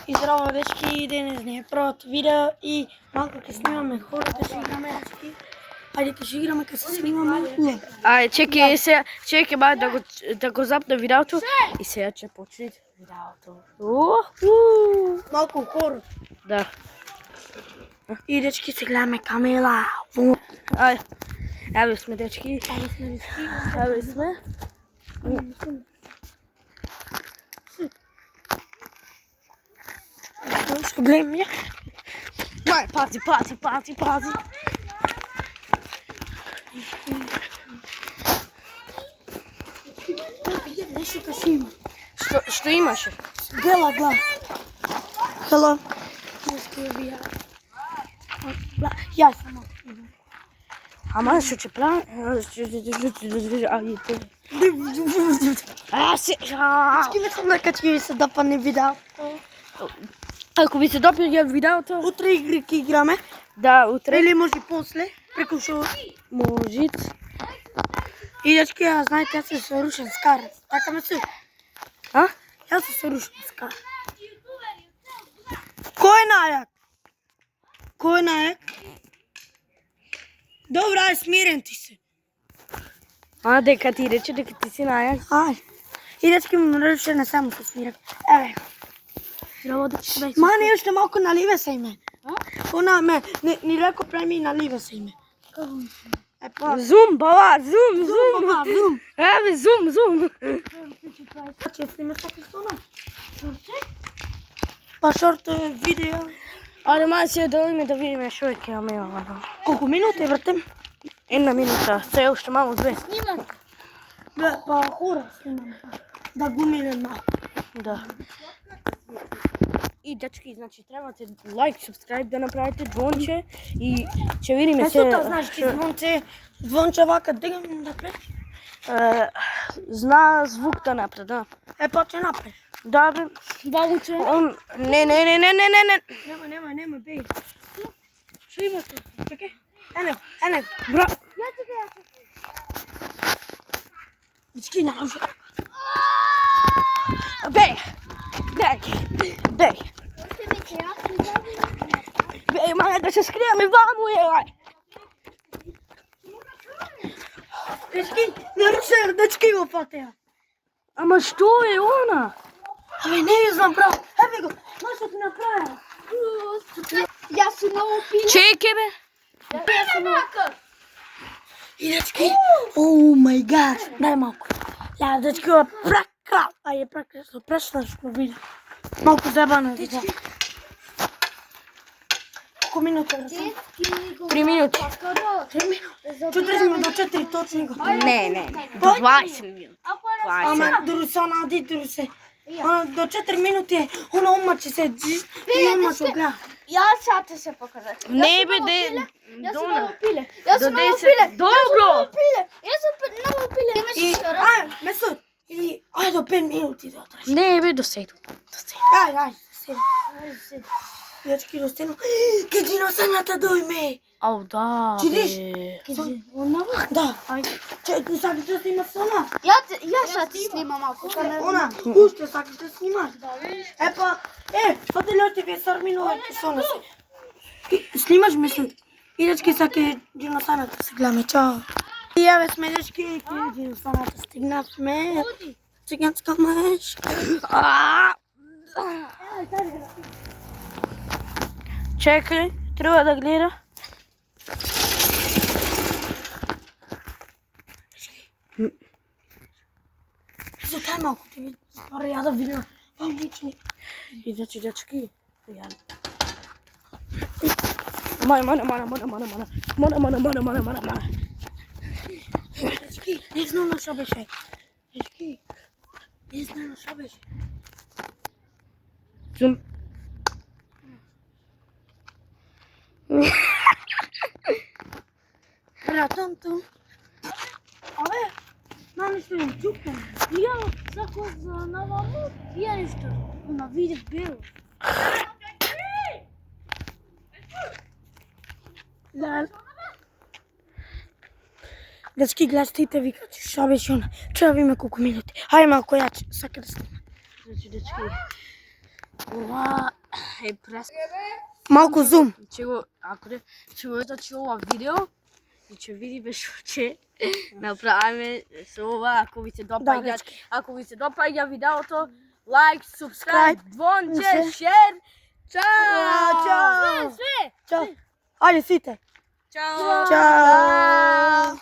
И здраво, дечки, денес не е првото видео и малко ќе снимаме хората, ќе играме, дечки. Ајде, ќе играме, ќе се снимаме. Ајде, чекай ба да го запна видеото и сега ќе почне видеото. Малко хорор. Да. И дечки, се гледаме Камила. Ајде. Еве сме, дечки. Еве сме. Што гледам ја? Пази. Нешто каши има. Што имаше? Бела глава. Хело. Јас сам. Ама што ќе правам? Ски ме сам накачки ви се допадне видеото. Ако ви се допаѓа видеото, Утре игри ќе играме. да, утре Или може после, преку шо. може. И дечки, ја знаете, јас се сорушен скар. Така ме се. А? Јас се сорушен скар. Кој е најак? Кој е најак? Добра, ај смирен ти се. А, дека ти рече дека ти си најак. Ај. И дечки му рече не само се смирен. Еве. Мане, уште малку наливе се име. Она ме, ни реко преми наливе се име. Зум, баба, зум. Баба, зум. Еве, зум. Ќе сниме така што на? Па шорт видео. Ајде, мај се да одиме да видиме што ќе имаме. Колку минути вртем? Една минута, се уште малку две. Па хора снимам. Да го минем малку. Да. И дечки, значи требате лайк, субскрайб да направите, звонче и ќе видиме се. Што знаеш ти звонче вака дигам да пречи? Зна звук да напред, да. Па ќе направиш. Да, бе. Бабуче. Не. Нема, бей. Што има тук? Чекај. Ене. Бра. Дечки, наужа. Бей, маме да се скриеме ваму, елај. Дечки, нарушен, дечки го фатеа. Ама што е она? Абе, не ја знам, браво. Еве го, знаеш што ти направи? Јас сум ново пиле. Чекај, бе. Јас сум ново. И дечки, оу мај гад, дај малку. Ја, дечки, ова прака. Ајде, прака, прашна што види. Малку забано, дечки. Колку минути? 3 минути. 3 минути. Ту држиме до 4 точни го. Не. 20 минути. Ама, Дурусана, ади Дурусе. До 4 минути, она омаче се джи и омаче гледа. Јас сега ти се покажа. Не, бе, Јас сум Дона. ново пиле. Јас сум До ново 10. пиле. Добро. Јас сум ново пиле. И, Месуд, или, ајде до 5 минути да отреш. Не, бе, до 7. Ајде, седи. Дечки, до 7. Ке диносаната дојме. Ау, да, Чидиш? бе. Да. Че, сакаш да снимаш со она? Јас сега ти снимам малку. Она, уште сакаш да снимаш? Епа, оде лёти ви сарминува со она. Снимаш Месуд? И дечки, саке диносаната се гледаме, чао. И јаве сме, дечки, ке диносаната стигнавме. Циганска меш. Чекај, треба да гледа. Затай малку ти види. Пара ја да видим. Лични. И значи, дечки, Мана. Дечки, не знам на што беше. Дечки, не знам на што беше. Зум. Братанто. Абе, мами што им чукам. Ја сако за наваму, ја нешто. Она видев бело. Да. Дечки, гледате, викат, што беше она. Треба да има колку минути. Хајде малку, ја сака да снима. Значи, дечки, ова Е, прес. Малку зум. Ќе го, ако не, ќе го излачи ова видео и ќе видиме што ќе направиме со ова, ако ви се допаѓа, ако ви се допаѓа видеото, лайк, субскрайб, звонче, шер. Чао! Чао! Све! Чао! Ајде сите! Чао! Чао!